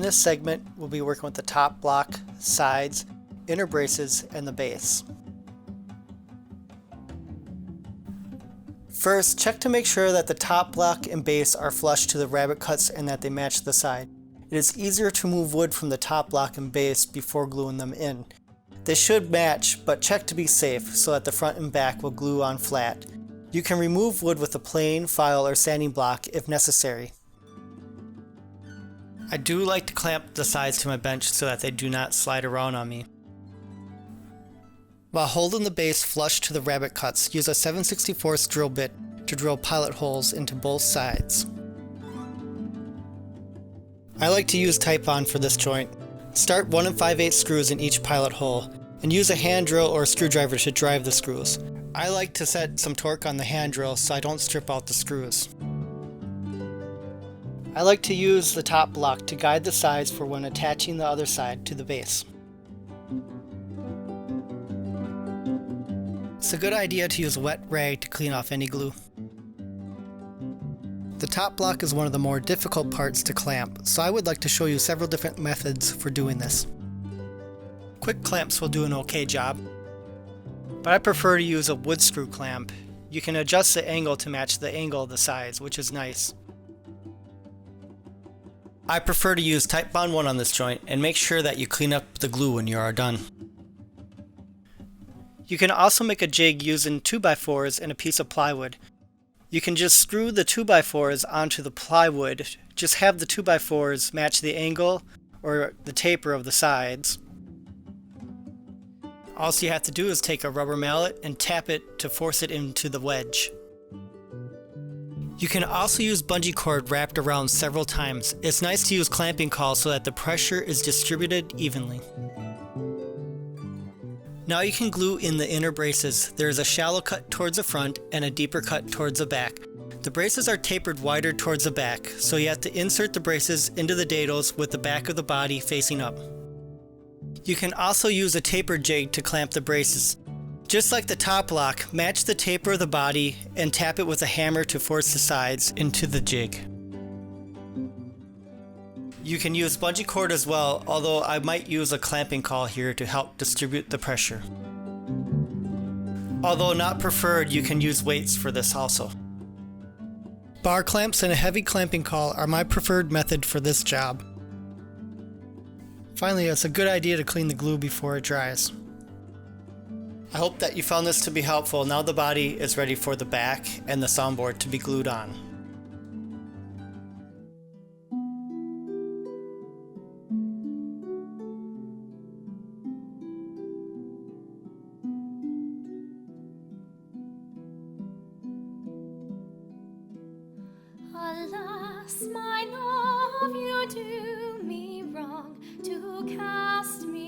this segment, we'll be working with the top block, sides, inner braces, and the base. First, check to make sure that the top block and base are flush to the rabbet cuts and that they match the side. It is easier to move wood from the top block and base before gluing them in. They should match, but check to be safe so that the front and back will glue on flat. You can remove wood with a plane, file, or sanding block if necessary. I do like to clamp the sides to my bench so that they do not slide around on me. While holding the base flush to the rabbet cuts, use a 7/64 drill bit to drill pilot holes into both sides. I like to use Type-On for this joint. Start 1 5/8 screws in each pilot hole, and use a hand drill or screwdriver to drive the screws. I like to set some torque on the hand drill so I don't strip out the screws. I like to use the top block to guide the sides for when attaching the other side to the base. It's a good idea to use a wet rag to clean off any glue. The top block is one of the more difficult parts to clamp, so I would like to show you several different methods for doing this. Quick clamps will do an okay job, but I prefer to use a wood screw clamp. You can adjust the angle to match the angle of the sides, which is nice. I prefer to use Type-Bond 1 on this joint, and make sure that you clean up the glue when you are done. You can also make a jig using 2x4s and a piece of plywood. You can just screw the 2x4s onto the plywood, just have the 2x4s match the angle or the taper of the sides. All you have to do is take a rubber mallet and tap it to force it into the wedge. You can also use bungee cord wrapped around several times. It's nice to use clamping cauls so that the pressure is distributed evenly. Now you can glue in the inner braces. There is a shallow cut towards the front and a deeper cut towards the back. The braces are tapered wider towards the back, so you have to insert the braces into the dados with the back of the body facing up. You can also use a taper jig to clamp the braces. Just like the top block, match the taper of the body and tap it with a hammer to force the sides into the jig. You can use bungee cord as well, although I might use a clamping caul here to help distribute the pressure. Although not preferred, you can use weights for this also. Bar clamps and a heavy clamping caul are my preferred method for this job. Finally, it's a good idea to clean the glue before it dries. I hope that you found this to be helpful. Now the body is ready for the back and the soundboard to be glued on. Alas, my love, you do me wrong to cast me